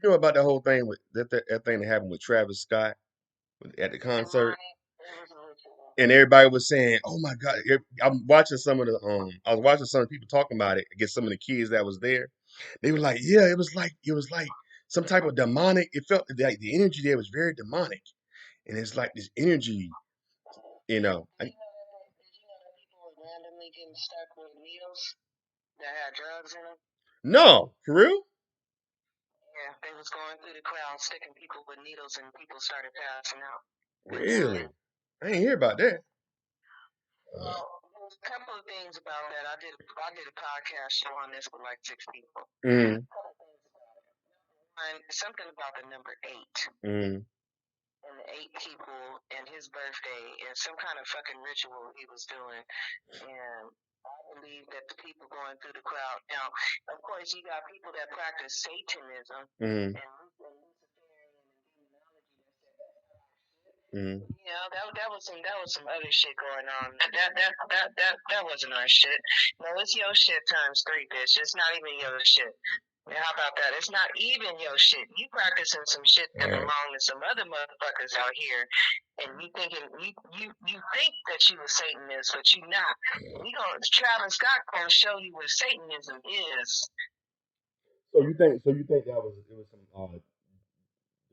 know about that whole thing with that thing that happened with Travis Scott at the concert, and everybody was saying, "Oh my God!" I'm watching some of the I was watching some of the people talking about it. I guess some of the kids that was there, they were like, "Yeah, it was like some type of demonic. It felt like the energy there was very demonic, and it's like this energy, you know." Did you know that people were randomly getting stuck with needles that had drugs in them? No, for real? Yeah, they was going through the crowd sticking people with needles, and people started passing out and Really? dying. I ain't hear about that. Well, there's a couple of things about that. I did a podcast show on this with like 6 people. Mm, And something about the number 8 mm. and the 8 people and his birthday and some kind of fucking ritual he was doing. And I believe that the people going through the crowd. Now, of course, you got people that practice Satanism Mm, and Luciferian and demonology that said mm. you know, that was some other shit going on. That wasn't our shit. No, it's your shit times 3, bitch. It's not even your shit. Yeah, how about that? It's not even your shit. You practicing some shit that belong to some other motherfuckers out here, and you thinking you think that you a Satanist, but you not. Travis Scott gonna show you what Satanism is. So you think it was some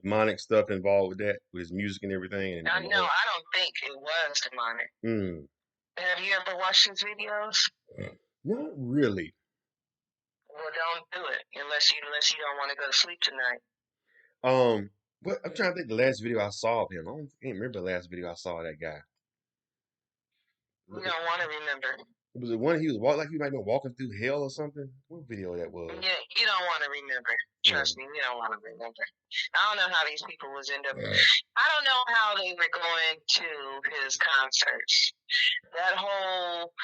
demonic stuff involved with that, with his music and everything, and, I and the know. whole. I don't think it was demonic. Mm. Have you ever watched his videos? Not really. Well, don't do it unless you don't want to go to sleep tonight. What I'm trying to think the last video I saw of him. Can't remember the last video I saw of that guy. You don't want to remember. Was it one he was walking like he might have been walking through hell or something? What video that was? Yeah, you don't want to remember. Trust me, you don't want to remember. I don't know how these people was end up. I don't know how they were going to his concerts. That whole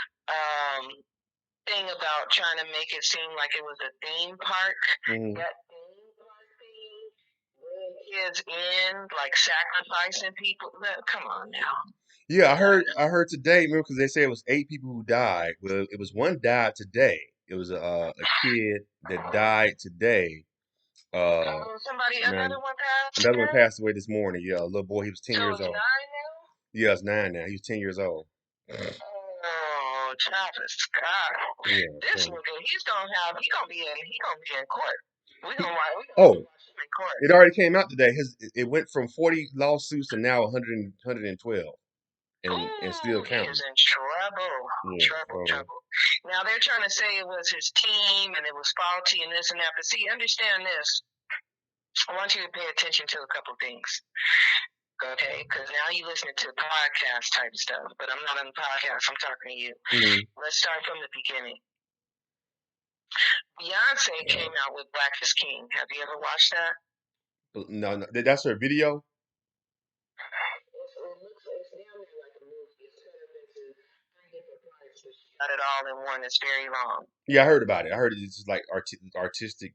thing about trying to make it seem like it was a theme park. Mm-hmm. That theme park thing, bringing kids in, like sacrificing people. Come on now. Yeah, I heard today. Remember, because they said it was 8 people who died. Well, it was one died today. It was a kid that died today. Man, Another one passed another one today? passed away this morning. Yeah, a little boy. He was 10 So years it's 9 old. now? Yeah, it's 9 now. He was 10 years old. Oh, Travis Scott. Yeah. This So nigga, he gonna be in court. We he, gonna watch oh, him in court. it already came out today. It went from 40 lawsuits to now 112, and still Ooh, he is counting. in trouble. Yeah. Trouble. Now they're trying to say it was his team and it was faulty and this and that. But see, understand this. I want you to pay attention to a couple things. Okay, because now you're listening to podcast type stuff, but I'm not on the podcast. I'm talking to you. Mm-hmm. Let's start from the beginning. Beyonce came out with Black is King. Have you ever watched that? No, that's her video. It looks it's damn near like a movie. It's cut up into 3 different parts, but she got it all in one. It's very long. Yeah, I heard about it. I heard it's just like artistic,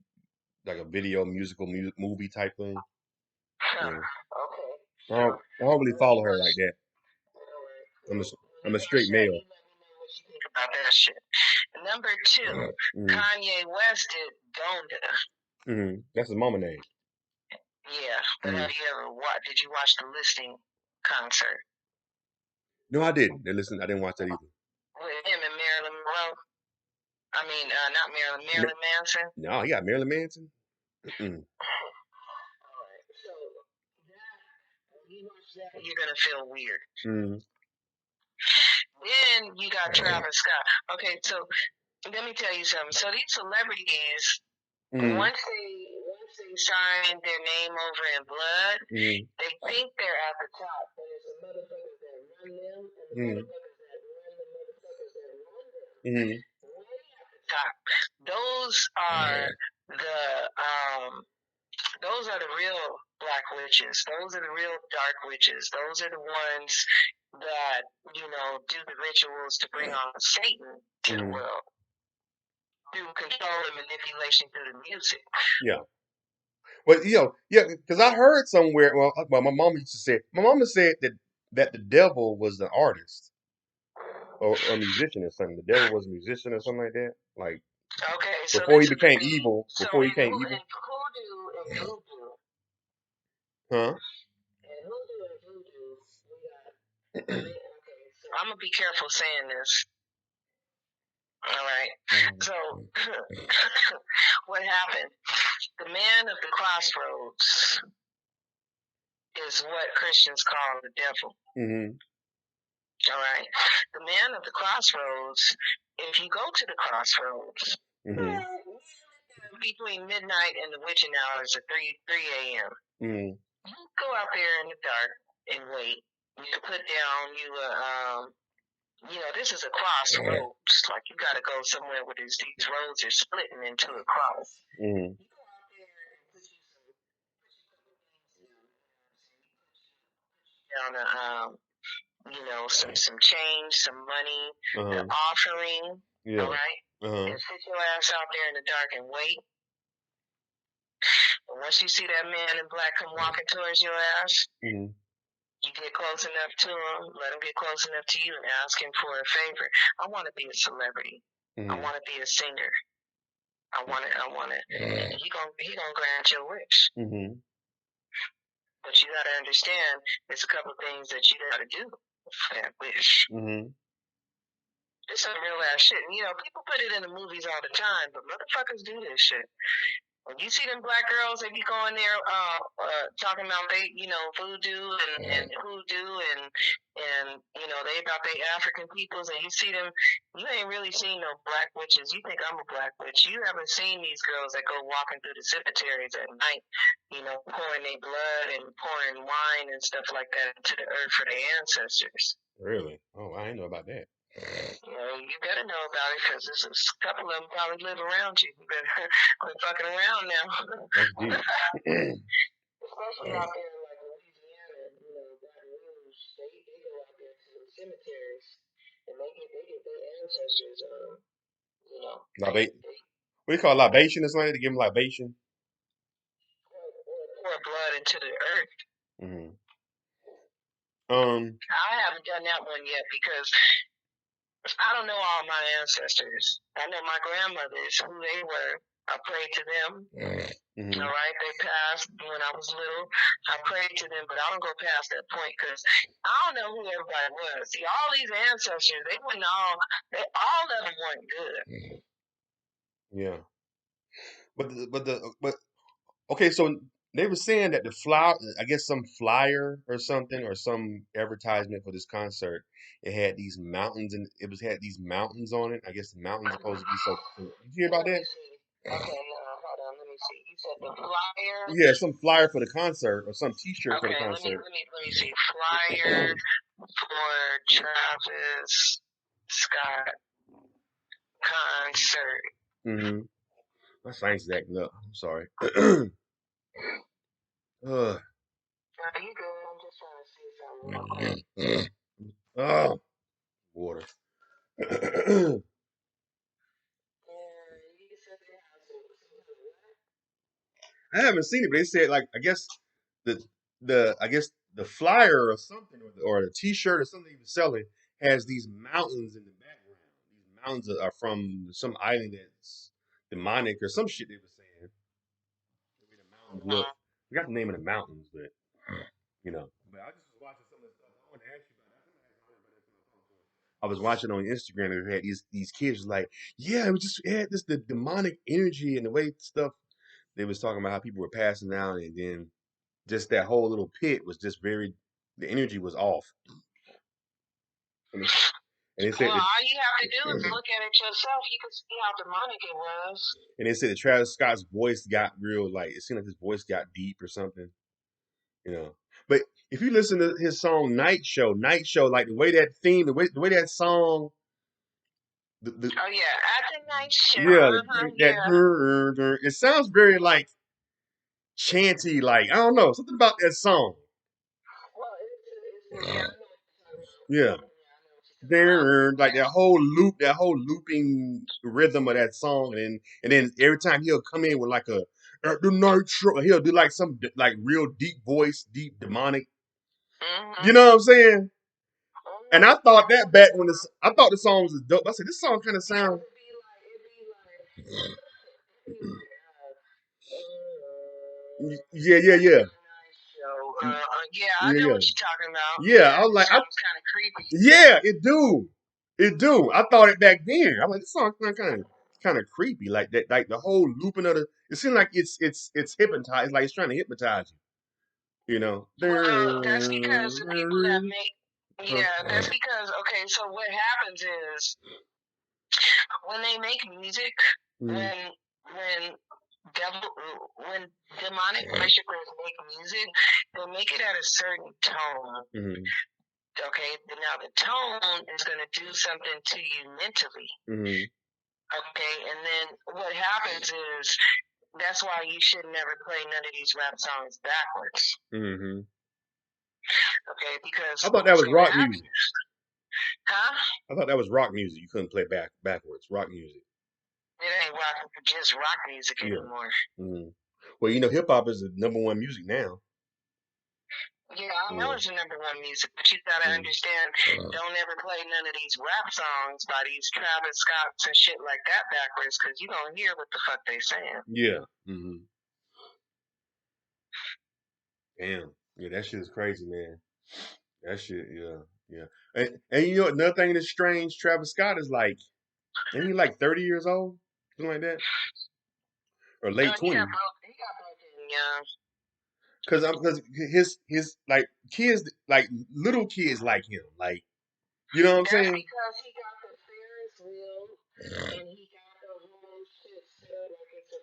like a video, musical, movie type thing. Huh. Yeah. Okay. I don't really follow her like that. I'm a, I'm a straight male. You let me know what you think about that shit. Number 2, Kanye West did Donda. That's his mama name. Yeah, but have you ever watched? Did you watch the Listing concert? No, I didn't. I didn't watch that either. With him and Marilyn Monroe. I mean, not Marilyn Manson. No, he got Marilyn Manson. Alright, so you watch that, you're gonna feel weird. Then you got Travis Scott. Okay, so let me tell you something. So these celebrities, once they sign their name over in blood, they think they're at the top, but it's the motherfuckers that run them and the motherfuckers that run the motherfuckers that run them. Way at the top. Those are the real black witches. Those are the real dark witches. Those are the ones that, do the rituals to bring on Satan to the world through control and manipulation through the music. Yeah. But yeah, because I heard somewhere. Well, my mom used to say. My mama said that the devil was an artist or a musician or something. The devil was a musician or something like that. Like okay, so before he became evil. Before he became evil. In hoodoo voodoo. Huh? And voodoo, we got. So I'm gonna be careful saying this. All right. So what happened? The man of the crossroads is what Christians call the devil. Mm-hmm. All right. The man of the crossroads, if you go to the crossroads, between midnight and the witching hours at 3 a.m., you go out there in the dark and wait. You put down, this is a crossroads. Like you got to go somewhere where these roads are splitting into a cross. You go out there and put you some down some change, some money, the offering. All right. And sit your ass out there in the dark and wait. And once you see that man in black come walking towards your ass, you get close enough to him, let him get close enough to you, and ask him for a favor. I want to be a celebrity. I want to be a singer. I want it. And he gonna grant your wish. But you gotta understand, there's a couple things that you gotta do for that wish. It's some real ass shit. And, people put it in the movies all the time, but motherfuckers do this shit. When you see them black girls, they be going there talking about they, voodoo and hoodoo and they about they African peoples, and you see them, you ain't really seen no black witches. You think I'm a black witch. You haven't seen these girls that go walking through the cemeteries at night, pouring their blood and pouring wine and stuff like that into the earth for their ancestors. Really? Oh, I didn't know about that. You better know about it, because there's a couple of them probably live around you. You better quit fucking around now. That's deep. Especially out there in like Louisiana, Baton Rouge, they go out there to the cemeteries and they get their ancestors, What do you call libation or something? To give them libation? Pour blood into the earth. I haven't done that one yet because I don't know all my ancestors. I know my grandmothers, who they were. I prayed to them. All right, they passed when I was little. I prayed to them, but I don't go past that point because I don't know who everybody was. See, all these ancestors, they all of them weren't good. Yeah. But okay, so they were saying that the flyer, I guess some flyer or something, or some advertisement for this concert, it had these mountains, and had these mountains on it. I guess the mountains are supposed to be so. Did you hear about that? Okay, hold on, let me see. You said the flyer? Yeah, some flyer for the concert or some T-shirt for the Okay, concert. let me see. Flyer for Travis Scott concert. My science is acting up. I'm sorry. No, you good. I'm just trying to see something. Oh, water. I haven't seen it, but they said like I guess the flyer or something, or the T-shirt or something he was selling has these mountains in the background. These mountains are from some island that's demonic or some shit they were saying. The way the mountains look. I forgot the name of the mountains, but But I just was watching some of the stuff. I wanted to ask you about that. I was watching on Instagram and it had these kids like, yeah, it had this the demonic energy and the way stuff they was talking about how people were passing out, and then just that whole little pit was just the energy was off. And they said all you have to do is look at it yourself. You can see how demonic it was. And they said that Travis Scott's voice got real, like it seemed like his voice got deep or something. But if you listen to his song Night Show, like the way that theme, the way that song, oh yeah, at the night show. That it sounds very like chanty, like I don't know, something about that song. Well, Yeah. There, like that whole looping rhythm of that song, and then every time he'll come in with like a at the night show, he'll do like some like real deep voice, deep demonic. You know what I'm saying? And I thought that back when I thought the song was dope. I said this song kind of sounds. Yeah, yeah, yeah. Yeah, I Yeah, know yeah. what you're talking about. Yeah, Yeah, I was it like, sounds kind of creepy. yeah, it do. It do. I thought it back then. I'm like, this song kind of creepy. Like that, like the whole looping of the. It seems like it's hypnotized. Like it's trying to hypnotize you. You know. Well, that's because the people that make. Yeah, that's because okay. So what happens is when they make music, when devil, when demonic worshippers make music, they make it at a certain tone. Okay, now the tone is going to do something to you mentally. Okay, and then what happens is that's why you should never play none of these rap songs backwards. Okay, because I thought that was rock music. Huh? I thought that was rock music. You couldn't play backwards. Rock music. It ain't just rock music anymore. Well, you know, hip hop is the #1 music now. Yeah, I know it's the #1 music, but you gotta understand, don't ever play none of these rap songs by these Travis Scotts and shit like that backwards, because you don't hear what the fuck they saying. Yeah. Damn. Yeah, that shit is crazy, man. That shit, yeah. And you know another thing that's strange, Travis Scott is like, ain't he like 30 years old? Something like that? Or late 20s. He got broken young. Because his like kids, like little kids like him. Like, you know what I'm saying? That's because he got the Ferris wheel and he got the whole shit set up like it's a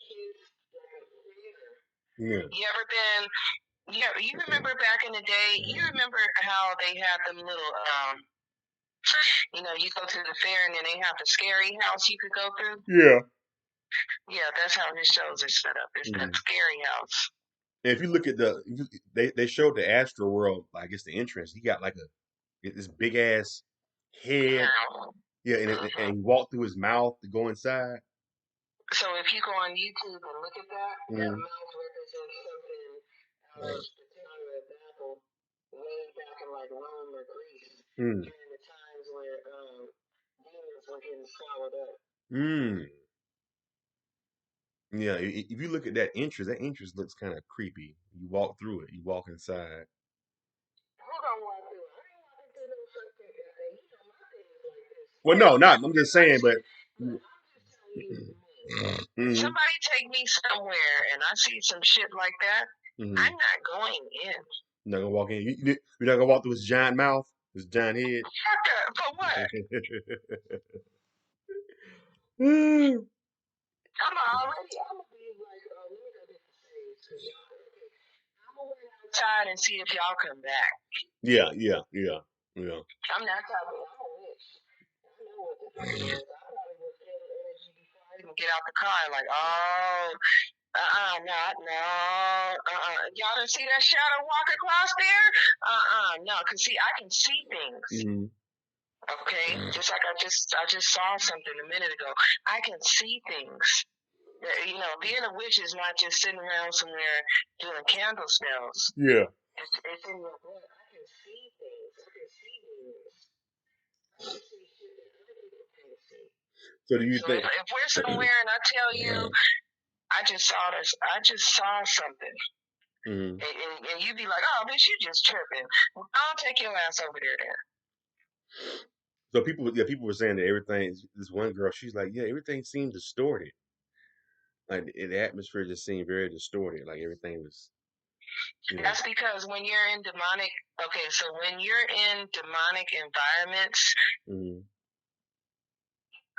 kid's like a theater. Yeah. You ever been you remember back in the day, you remember how they had them little you know, you go to the fair and then they have the scary house you could go through? Yeah. Yeah, that's how his shows are set up. It's that scary house. And if you look at they showed the Astro World, I guess the entrance, he got like this big ass head. Yeah, and he walked through his mouth to go inside. So if you go on YouTube and look at that, that mouth represents something out of the time of the Bible, way back in like Rome or Greece, during the times where demons were getting swallowed up. Yeah, if you look at that entrance looks kind of creepy. You walk through it, you walk inside. Who don't walk through it? I ain't walking through no fucking. You know my thing is like this. Well, no, not. I'm just saying, but. Look, I'm just telling you, man. Somebody take me somewhere and I see some shit like that, I'm not going in. You're not gonna walk in. You're not gonna walk through his giant mouth, his giant head. Fuck that. For what? I'm gonna be like, let me go get the sage. I'm gonna wait outside and see if y'all come back. Yeah. I'm not talking. I'm a witch. I know what the fuck it is. I probably would feel the energy before I even get out the car. Like, oh, y'all didn't see that shadow walk across there? No, cause see, I can see things. Okay, just like I just saw something a minute ago. I can see things. You know, being a witch is not just sitting around somewhere doing candle spells. Yeah. It's in your blood. I can see things. I can see things. I can see shit that other people can't see. So do you think? If we're somewhere and I tell you, I just saw something. And you'd be like, oh, bitch, you just tripping. Well, I'll take your ass over there then. So people were saying that everything. This one girl, she's like, yeah, everything seemed distorted. Like the atmosphere just seemed very distorted. Like everything was. That's because when you're in demonic, so when you're in demonic environments,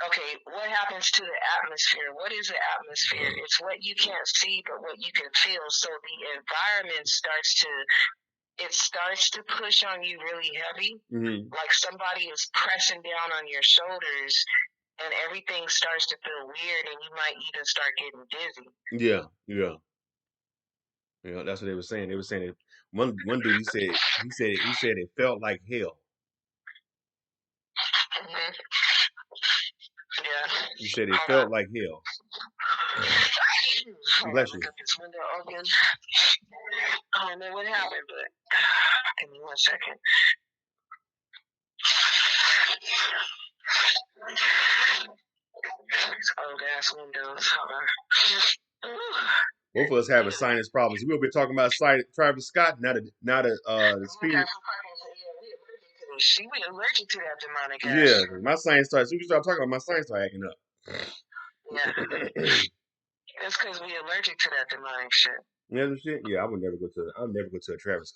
what happens to the atmosphere? What is the atmosphere? It's what you can't see, but what you can feel. So the environment starts to push on you really heavy, like somebody is pressing down on your shoulders, and everything starts to feel weird, and you might even start getting dizzy. Yeah. You know, that's what they were saying. They were saying that one dude he said it felt like hell. Yeah. He said it felt like hell. Bless you. Look up this window again. I don't know what happened, but give me 1 second. These old ass windows. Hold on. Both of us having sinus problems. We'll be talking about Travis Scott, not the spirit. She was allergic to that demonic ass Yeah, shit. my sinus starts. We start talking about my sinus start acting up. Yeah. That's because we allergic to that demonic shit. Yeah, the shit. Yeah, I would never go to. I'll never go to a Travis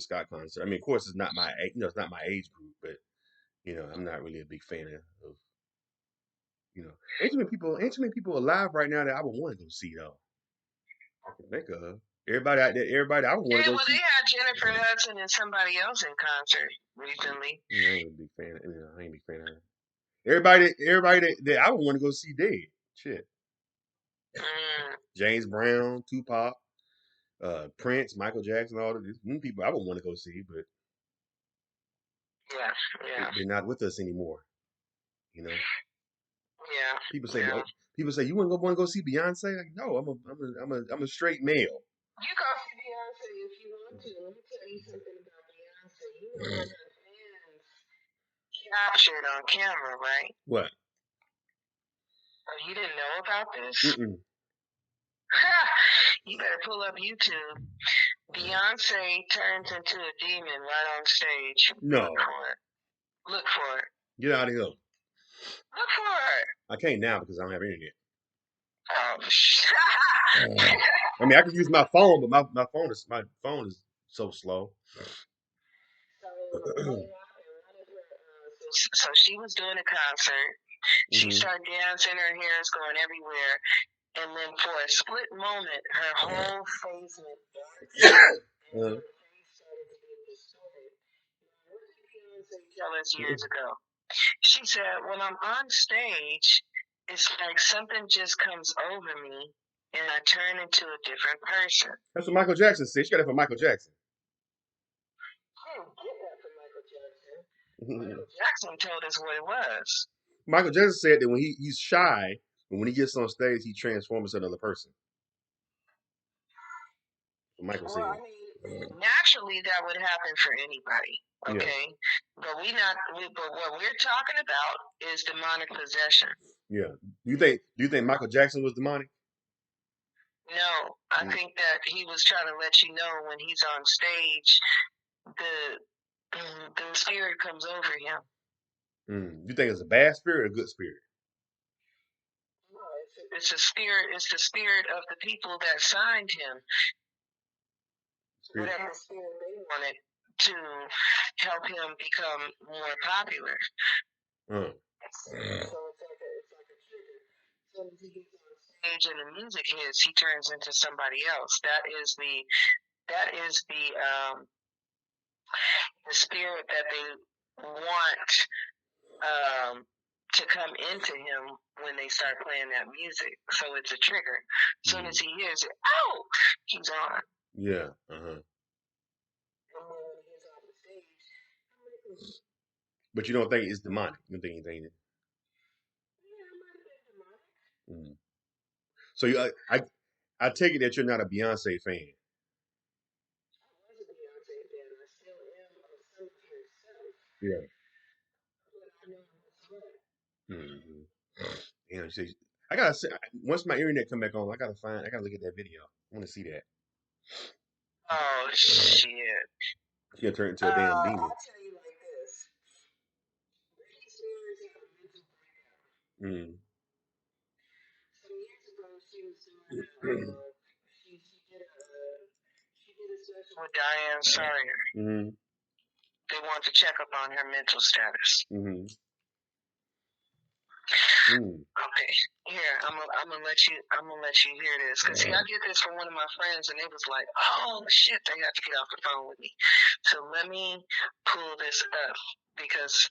Scott concert. I mean, of course, it's not my it's not my age group, but I'm not really a big fan of ain't too many people alive right now that I would want to go see though. I can think of everybody out there. Everybody I would want to go see. They had Jennifer Hudson and somebody else in concert recently. I ain't a big fan. I ain't a big fan of everybody. Everybody that I would want to go see dead. Shit. James Brown, Tupac, Prince, Michael Jackson, all of these people I would want to go see, but they're not with us anymore. Yeah. People say you wouldn't want to go see Beyonce. Like, no, I'm a straight male. You go see Beyonce if you want to. Let me tell you something about Beyonce. You know what her fans captured on camera, right? What? Oh, you didn't know about this? You better pull up YouTube. Beyonce turns into a demon right on stage. No. Look for it. Get out of here. Look for it. I can't now because I don't have internet. Oh, I mean, I can use my phone, but my phone is so slow. So she was doing a concert. She started dancing. Her hair is going everywhere. And then for a split moment, her whole face went dark. And her face started to get distorted. What did Beyonce tell us years ago? She said, when I'm on stage, it's like something just comes over me and I turn into a different person. That's what Michael Jackson said. She got it from Michael Jackson. I didn't get that from Michael Jackson. Michael Jackson told us what it was. Michael Jackson said that when he's shy, but when he gets on stage, he transforms into another person. Michael said. I mean, naturally, that would happen for anybody. Okay, but but what we're talking about is demonic possession. Yeah. Do you think Michael Jackson was demonic? No, I think that he was trying to let you know when he's on stage, the spirit comes over him. You think it's a bad spirit or a good spirit? No, it's a spirit. It's the spirit of the people that signed him. Whatever spirit they wanted to help him become more popular. So it's like a trigger. So as he gets on stage and the music hits, he turns into somebody else. That is the spirit that they want to come into him when they start playing that music. So it's a trigger. As soon as he hears it, oh, he's on. Yeah. But you don't think it's demonic? You don't think anything? So I take it that you're not a Beyonce fan. I was a Beyonce fan. I still am of some of her stuff. Yeah. But I know what's right. Yeah. See, I gotta say, once my internet come back on, I gotta look at that video. I want to see that. Oh shit! She'll turn into a damn demon. I'll tell you like this. Britney Spears had a mental breakdown. Some years ago, she was doing she did a session with Diane Sawyer. They wanted to check up on her mental status. Okay, here I'm gonna let you hear this because see, I get this from one of my friends and it was like, oh shit, they have to get off the phone with me. So let me pull this up because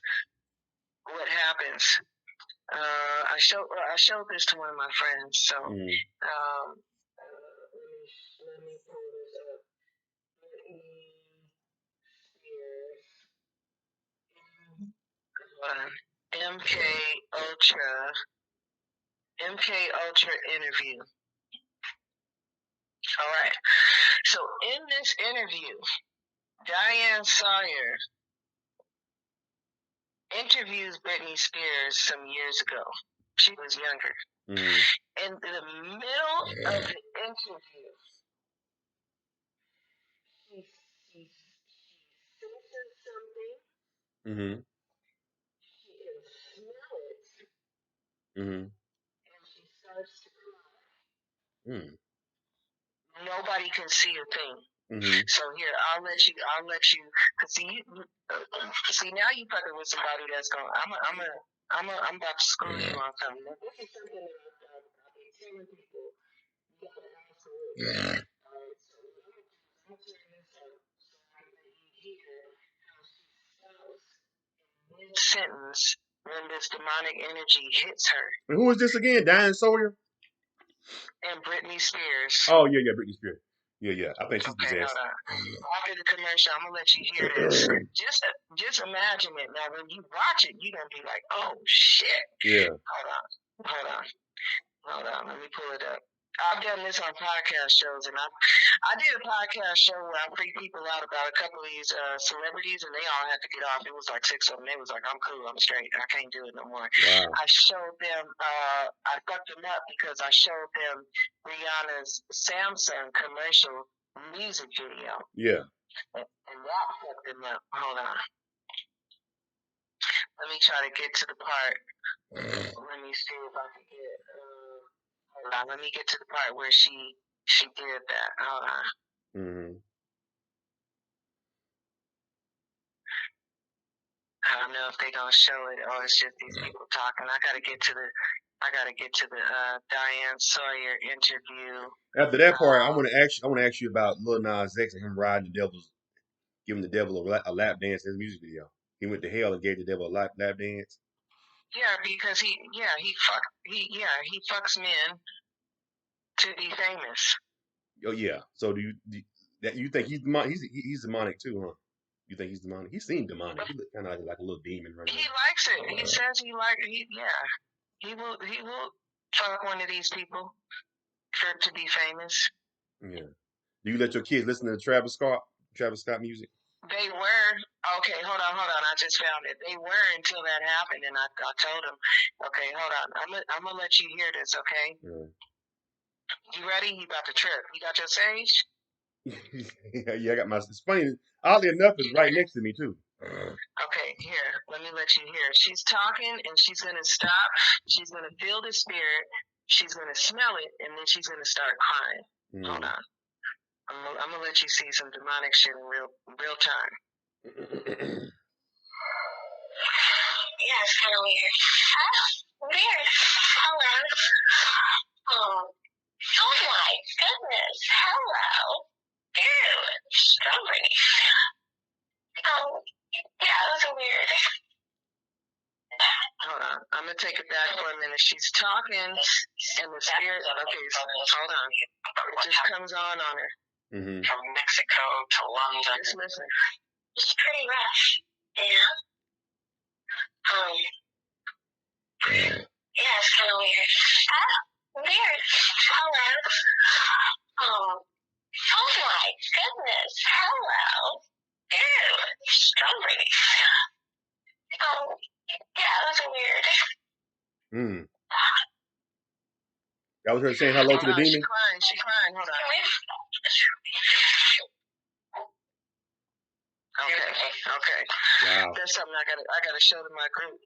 what happens? I showed this to one of my friends. So let me pull this up. MK Ultra interview. All right. So in this interview, Diane Sawyer interviews Britney Spears some years ago. She was younger. In the middle of the interview, she senses something. Mm-hmm. She can smell it, Mm-hmm. and she starts to cry. Mm-hmm. Nobody can see a thing. Mm-hmm. So here, I'll let you, cause see now you fucking with somebody that's going. I'm about to school you on something. Now, this is something that I've been telling people. You gotta absolutely. Alright, so I'm turning this up so I can let you hear how she sounds mid sentence when this demonic energy hits her. And who is this again? Diane Sawyer? And Britney Spears. Oh yeah, Britney Spears. Yeah. I think she's Okay, possessed. hold on. After the commercial, I'm gonna let you hear this. Just imagine it. Now, when you watch it, you're gonna be like, "Oh shit!" Yeah. Hold on. Let me pull it up. I've done this on podcast shows, and I did a podcast show where I freaked people out about a couple of these celebrities, and they all had to get off. It was like 6 of them. They was like, "I'm cool, I'm straight, I can't do it no more." Wow. I showed them. I fucked them up because I showed them Rihanna's Samsung commercial music video. Yeah. And that fucked them up. Hold on. Let me try to get to the part. Let me see if I can get. Hold on. Let me get to the part where she did that. Hold on. Mm-hmm. I don't know if they gonna show it or it's just these people talking. I gotta get to the Diane Sawyer interview. After that part, I want to ask you about Lil Nas X and him riding the devil's, giving the devil a lap dance in his music video. He went to hell and gave the devil a lap dance. Yeah, because he fucks men to be famous. Oh yeah. So do you think he's demonic? He's demonic too, huh? You think he's demonic? He seemed demonic. He looked kind of like a little demon right now. He likes it. He says he will fuck one of these people to be famous. Yeah. Do you let your kids listen to Travis Scott music? They were. Okay, hold on. I just found it. They were until that happened, and I told them, okay, hold on. I'm gonna let you hear this, okay? Yeah. You ready? You about to trip. You got your sage? Yeah, I got my. It's funny. Oddly enough, it's right next to me too. Okay, here. Let me let you hear. She's talking, and she's gonna stop. She's gonna feel the spirit. She's gonna smell it, and then she's gonna start crying. Hold on. I'm gonna let you see some demonic shit in real time. Yeah, it's kind of weird. Weird. Hello. Oh my goodness. Hello. Ew. Strawberry. Oh, yeah, that's weird. Hold on. I'm going to take it back for a minute. She's talking, and the spirit. Okay, hold on. It just comes on her. Mm-hmm. From Mexico to London. Just listen. It's pretty rough. Yeah. Yeah, it's kind of weird. Oh, weird. Hello. Oh my goodness. Hello. Ew. Strawberry. Oh, yeah, that's weird. That was her saying hello to the demon? She crying. Hold on. Okay. Wow. That's something I gotta show to my group.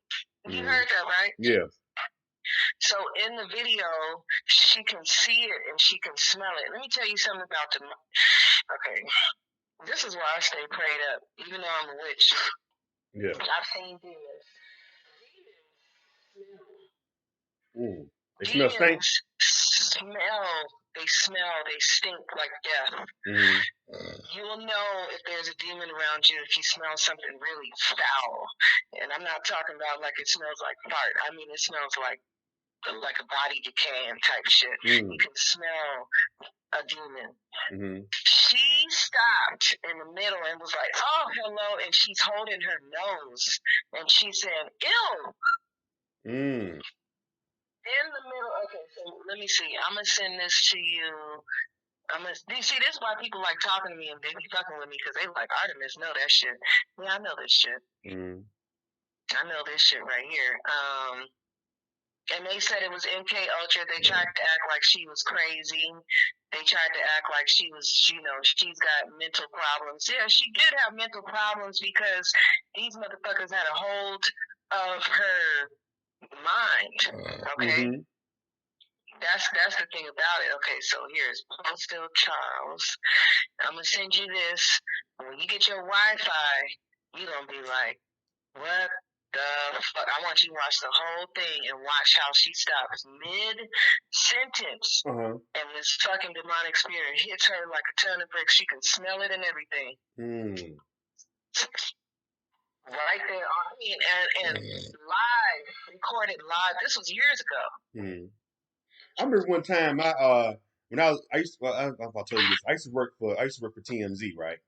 You heard that, right? Yeah. So in the video, she can see it and she can smell it. Let me tell you something about the. Okay, this is why I stay prayed up, even though I'm a witch. Yeah. I've seen demons. They smell stink. They smell. They stink like death. Mm-hmm. You will know if there's a demon around you if you smell something really foul. And I'm not talking about like it smells like fart. I mean it smells like a body decaying type shit. You can smell a demon. She stopped in the middle and was like, "Oh, hello," and she's holding her nose, and she said, "Ew." In the middle. Okay, so let me see. I'm gonna send this to you. You see, this is why people like talking to me and they be fucking with me because they like Artemis know that shit. Yeah, I know this shit. I know this shit right here. And they said it was MK Ultra. They tried to act like she was crazy. they tried to act like she was, she's got mental problems. Yeah, she did have mental problems because these motherfuckers had a hold of her mind. Okay. Mm-hmm. That's the thing about it. Okay, so here's Postal Charles. I'm gonna send you this. When you get your Wi-Fi, you gonna be like, what the fuck? I want you to watch the whole thing and watch how she stops mid sentence. And this fucking demonic spirit hits her like a ton of bricks. She can smell it and everything. Right there. I mean, and live, recorded live. This was years ago. I remember one time I used to, well, I'll tell you this. I used to work for TMZ, right?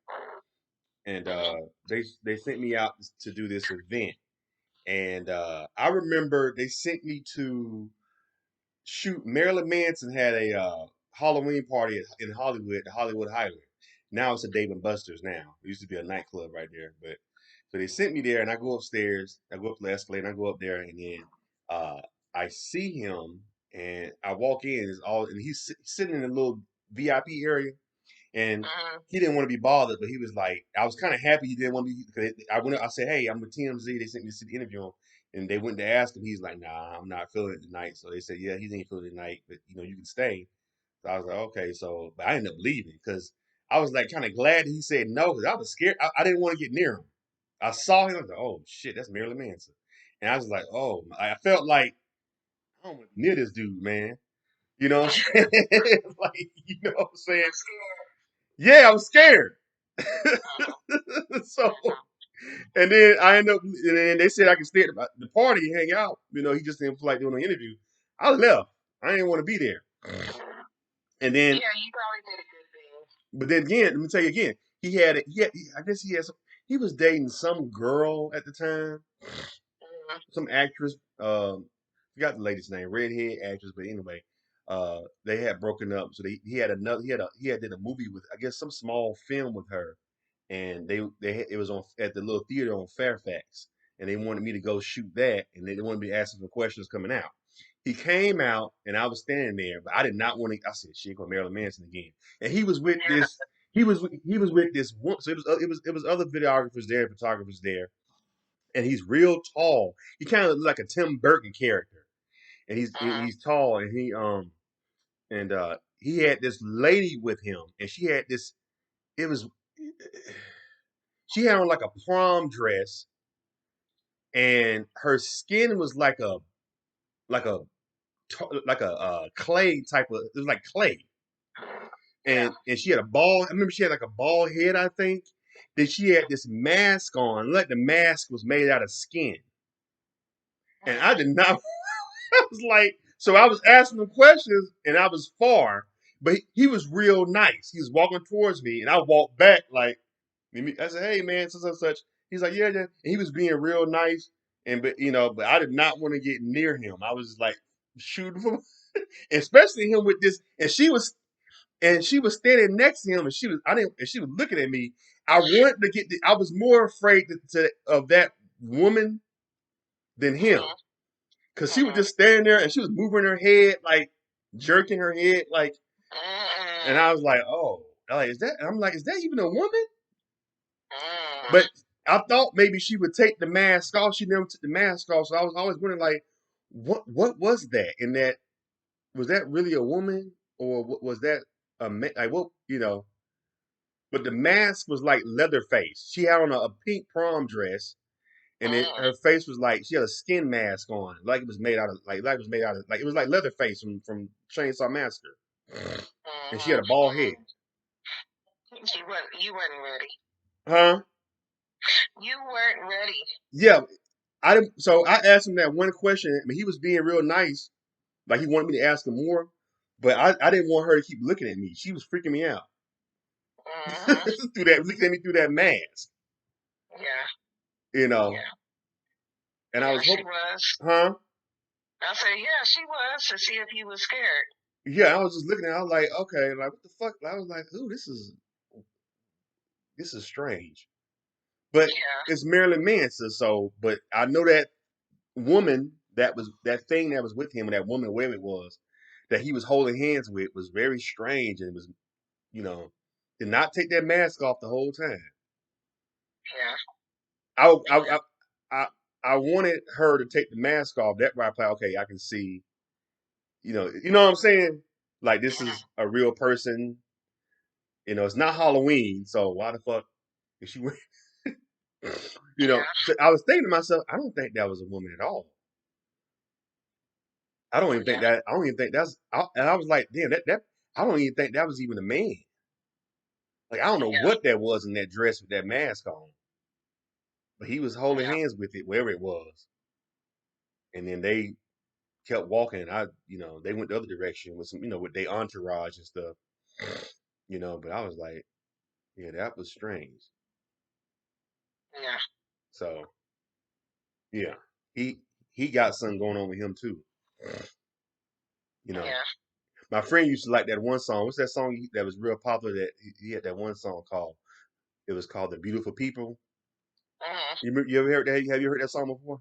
And they sent me out to do this event. And I remember they sent me to shoot. Marilyn Manson had a Halloween party in Hollywood, the Hollywood Highland. Now it's a Dave and Buster's now. It used to be a nightclub right there. But so they sent me there and I go upstairs, I go up the escalator, and I go up there and then uh I see him and I walk in, and he's sitting in a little VIP area, and he didn't want to be bothered, but he was like, I was kind of happy he didn't want to be. Cause I went, I said, hey, I'm with TMZ. They sent me to interview him, and they went to ask him. He's like, nah, I'm not feeling it tonight. So they said, yeah, he ain't feeling it tonight, but you can stay. So I was like, okay. So, but I ended up leaving because I was like kind of glad that he said no, because I was scared. I didn't want to get near him. I saw him. I was like, oh shit, that's Marilyn Manson, and I was like, oh, I felt like I don't want to near this dude, man. You know what I'm saying? Like, you know what I'm saying? Yeah, I was scared. So, and then and then they said I could stay at the party and hang out. He just didn't feel like doing an interview. I left. I didn't want to be there. And then, yeah, you probably did a good thing. but then again, let me tell you again, I guess he was dating some girl at the time, some actress. Forgot the lady's name, redhead actress, but anyway, they had broken up. So he had another, he had did a movie with, I guess, some small film with her, and it was on at the little theater on Fairfax, and they wanted me to go shoot that, and they wanted me to ask him some questions coming out. He came out, and I was standing there, but I did not want to. I said, "Shit, go Marilyn Manson again." And he was with this. He was with this one. So it was other videographers there, photographers there, and he's real tall. He kind of looked like a Tim Burton character, and he's tall, and he had this lady with him, and she had this. It was she had on like a prom dress, and her skin was like a like a clay type of. It was like clay, and she had a ball. I remember she had like a bald head, I think. Then she had this mask on. Like the mask was made out of skin, and I did not. I was like, so I was asking him questions, and I was far, but he was real nice. He was walking towards me, and I walked back like, I said, "Hey man, such and such." He's like, "Yeah, yeah." And he was being real nice, but I did not want to get near him. I was like shooting for, especially him with this, and she was standing next to him, and she was looking at me. I wanted to I was more afraid of that woman than him, because she was just standing there and she was moving her head, like jerking her head, like, and I was like, oh, like, is that? And I'm like, is that even a woman? But I thought maybe she would take the mask off. She never took the mask off, so I was always wondering, like, what was that? And that was that really a woman, or was that a man? Like, what, But the mask was like Leatherface. She had on a pink prom dress, and her face was like she had a skin mask on, like it was made out of like it was like Leatherface from Chainsaw Massacre, and she had a bald head. You weren't ready. Huh? You weren't ready. Yeah, I didn't. So I asked him that one question, but he was being real nice. Like he wanted me to ask him more, but I didn't want her to keep looking at me. She was freaking me out looking at me through that mask. Yeah. You know. Yeah. And I was hoping. She was. Huh? I said, yeah, she was, to see if you was scared. Yeah, I was just looking at her, I was like, okay, like what the fuck? I was like, ooh, this is strange. But it's Marilyn Manson, so but I know that woman that thing that was with him, and that woman, whoever it was, that he was holding hands with was very strange, and it was, did not take that mask off the whole time. Yeah. I wanted her to take the mask off. That right, okay, I can see, you know what I'm saying? Like this is a real person. It's not Halloween, so why the fuck is she wearing? So I was thinking to myself, I don't think that was a woman at all. I don't even think that. I don't even think that's. And I was like, damn, that. I don't even think that was even a man. Like I don't know what that was in that dress with that mask on, but he was holding hands with it wherever it was, and then they kept walking. They went the other direction with some, with their entourage and stuff, But I was like, yeah, that was strange. Yeah. So yeah, he he got something going on with him too. Yeah. My friend used to like that one song. What's that song that was real popular? That he had that one song called. It was called "The Beautiful People." You ever heard that? Have you heard that song before?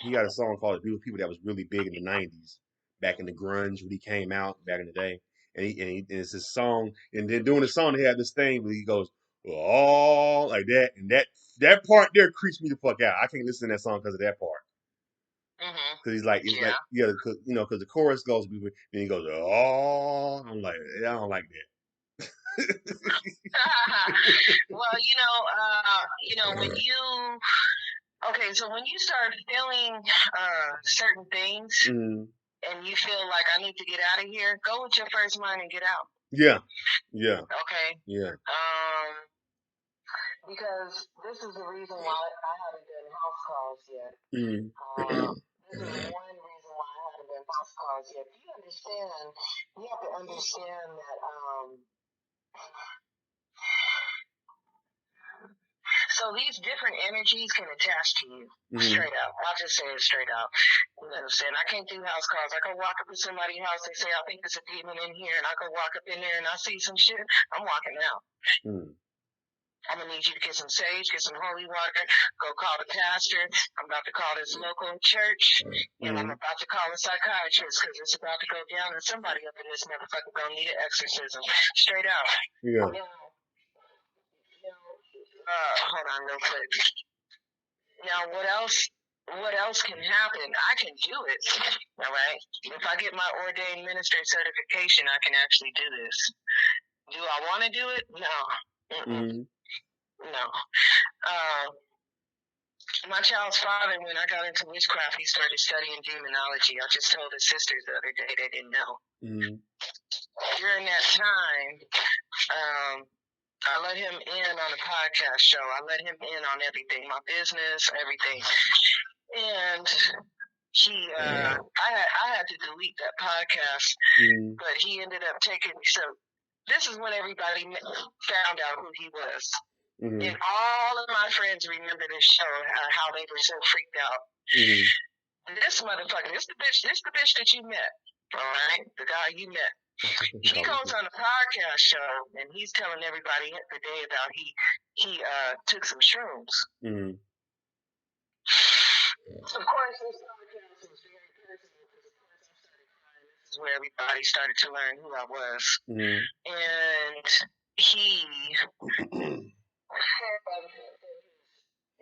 He got a song called "The Beautiful People" that was really big in the '90s, back in the grunge when he came out back in the day. And it's his song. And then doing the song, they had this thing where he goes, "Oh," like that, and that part there creeps me the fuck out. I can't listen to that song because of that part. Because he's like, it's like, yeah, because the chorus goes, then he goes, "Oh," I'm like, I don't like that. Well, when you so when you start feeling certain things and you feel like I need to get out of here, go with your first mind and get out. Yeah. Okay. Yeah. Because this is the reason why I haven't done house calls yet. This is one reason why I haven't done house calls yet. You have to understand that so these different energies can attach to you. Straight up. I'll just say it straight up. You know what I'm saying? I can't do house calls. I go walk up to somebody's house and say, I think there's a demon in here, and I go walk up in there and I see some shit, I'm walking out. I'm gonna need you to get some sage, get some holy water, go call the pastor. I'm about to call this local church, and I'm about to call a psychiatrist because it's about to go down, and somebody up in this motherfucker gonna need an exorcism. Straight out. Yeah. Hold on real quick. Now, what else can happen? I can do it. All right. If I get my ordained minister certification, I can actually do this. Do I want to do it? No. No. My child's father, when I got into witchcraft, he started studying demonology. I just told his sisters the other day they didn't know. During that time, I let him in on a podcast show. I let him in on everything, my business, everything. And I had to delete that podcast, but he ended up taking, so this is when everybody found out who he was. And all of my friends remember this show, how they were so freaked out. This motherfucker, this the bitch that you met, all right? The guy you met. He goes on a podcast show and he's telling everybody the day about he took some shrooms. So of course this podcast was very personal because of course I started crying. This is where everybody started to learn who I was. And he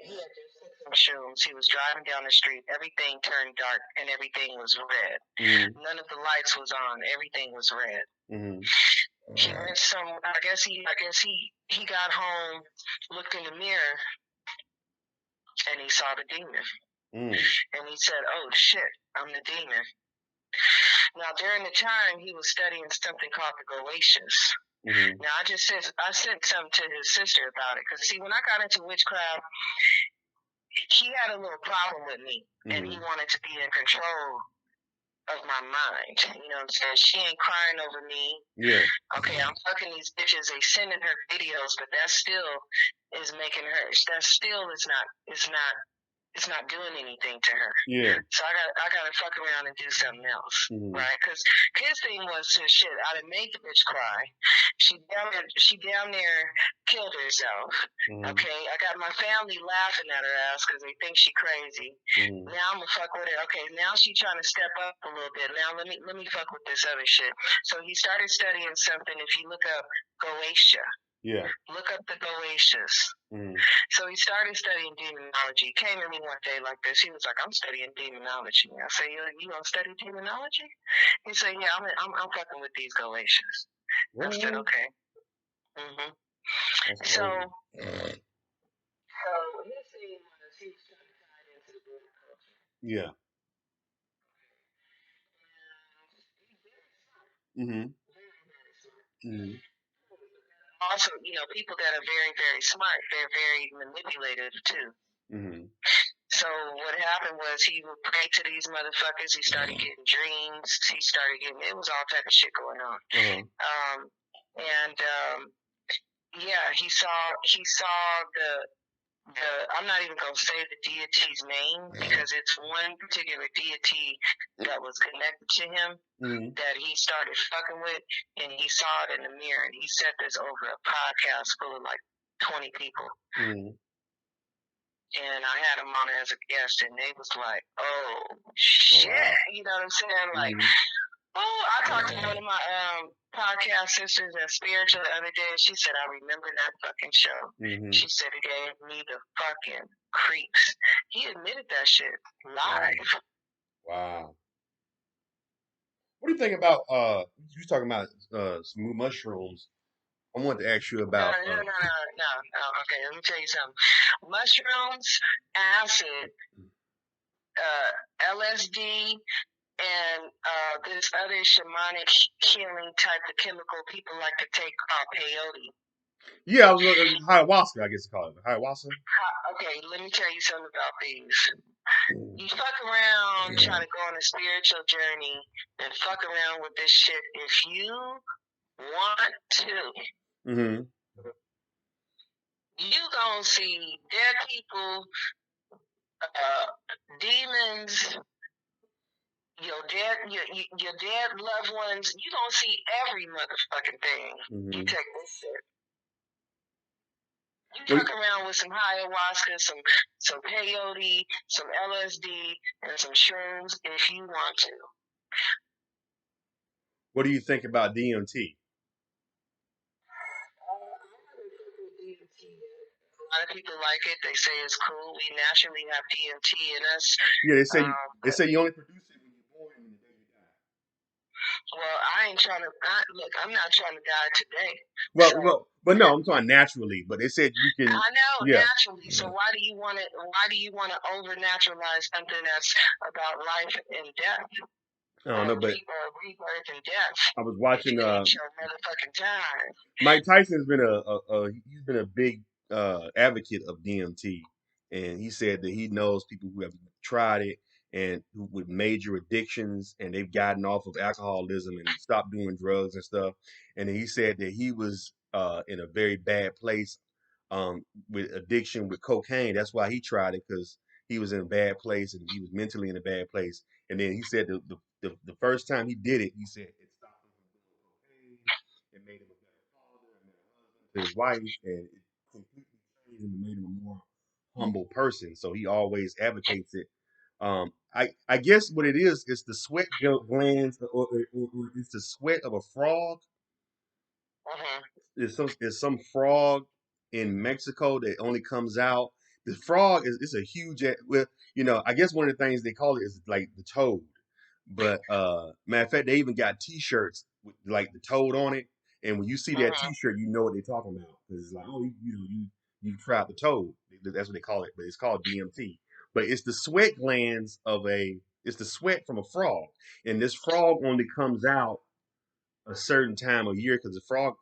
had just took some shrooms. He was driving down the street. Everything turned dark and everything was red. None of the lights was on. Everything was red. He went I guess he got home, looked in the mirror, and he saw the demon. And he said, "Oh shit, I'm the demon." Now during the time he was studying something called the Galatians. Now I sent some to his sister about it because see when I got into witchcraft, he had a little problem with me, and he wanted to be in control of my mind. You know what I'm saying? She ain't crying over me. Yeah. Okay, I'm fucking these bitches. They sending her videos, but that still is making her. That still is not. It's not doing anything to her. Yeah. So I gotta fuck around and do something else, right? Because his thing was to shit. I done made the bitch cry. She down there killed herself. Okay, I got my family laughing at her ass because they think she crazy. Now I'm gonna fuck with her. Okay, now she trying to step up a little bit. Now let me fuck with this other shit. So he started studying something. If you look up Goetia, look up the Goetias. So he started studying demonology. He came to me one day like this. He was like, "I'm studying demonology." I say, "You gonna study demonology?" He said, "Yeah, I'm fucking with these Goetias." I said, "Okay." So his thing was he was trying to tie it into the Buddha culture. Yeah. Mm-hmm. Also, people that are very, very smart, they're very manipulative too. So what happened was he would pray to these motherfuckers. He started getting dreams. He started getting, it was all type of shit going on. Yeah, he saw I'm not even gonna say the deity's name because it's one particular deity that was connected to him that he started fucking with, and he saw it in the mirror, and he said this over a podcast full of like 20 people. And I had him on as a guest, and they was like, "Oh shit," you know what I'm saying? Like, I talked to one of my podcast sisters at Spiritual the other day, and she said, "I remember that fucking show." She said it gave me the fucking creeps. He admitted that shit live. Wow. What do you think about you was talking about some mushrooms? I wanted to ask you about No. Okay, let me tell you something. Mushrooms, acid, LSD, and this other shamanic healing type of chemical people like to take called peyote. Yeah, ayahuasca, I guess you call it. Ayahuasca? Okay, let me tell you something about these. You fuck around trying to go on a spiritual journey and fuck around with this shit if you want to. You gonna see dead people, demons, your dead loved ones. You gonna see every motherfucking thing. You take this shit. You fuck around with some ayahuasca, some peyote, some LSD, and some shrooms if you want to. What do you think about DMT? A lot of people like it. They say it's cool. We naturally have DMT in us. Yeah, they say you only produce it when you're born and the day you die. Well, I ain't trying to look. I'm not trying to die today. But no, I'm talking naturally. But they said you can. I know naturally. So why do you want it? Why do you want to overnaturalize something that's about life and death? I don't know, but rebirth and death. I was watching. Motherfucking time. Mike Tyson's been he's been a big advocate of DMT, and he said that he knows people who have tried it and who with major addictions, and they've gotten off of alcoholism and stopped doing drugs and stuff. And he said that he was in a very bad place with addiction with cocaine. That's why he tried it, because he was in a bad place and he was mentally in a bad place. And then he said the first time he did it, he said it stopped him from doing cocaine. It made him a better father, a better husband to his wife, and it completely changed him and made him a more humble person. So he always advocates it. I guess what it is the sweat glands, or it's the sweat of a frog. There's some frog in Mexico that only comes out. The frog is a huge. Well, I guess one of the things they call it is like the toad. But matter of fact, they even got T-shirts with like the toad on it. And when you see that T-shirt, you know what they're talking about, because it's like, oh, you tried the toad. That's what they call it, but it's called DMT. But it's the sweat glands it's the sweat from a frog, and this frog only comes out a certain time of year because the frog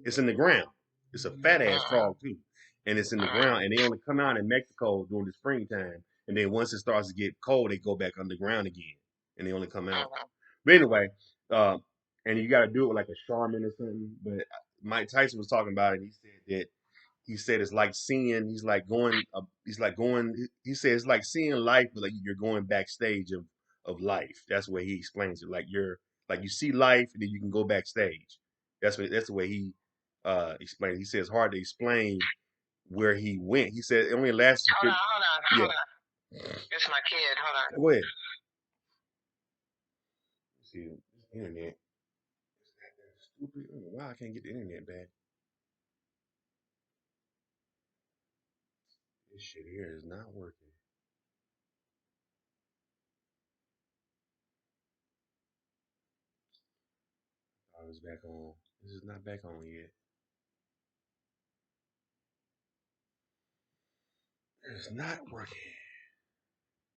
it's in the ground. It's a fat ass frog too, and it's in the ground. And they only come out in Mexico during the springtime. And then once it starts to get cold, they go back underground again, and they only come out. But anyway, uh, and you got to do it with like a shaman or something. But Mike Tyson was talking about it. He said it's like seeing. He's like going. He's like going. He said it's like seeing life, but like you're going backstage of life. That's the way he explains it. Like like you see life and then you can go backstage. That's the way he explained. He said it's hard to explain where he went. He said it only lasts. Hold on. It's my kid. Hold on. Go ahead. Let's see, internet. Stupid. I don't know why I can't get the internet back. This shit here is not working. Oh, it's back on. This is not back on yet. It's not working.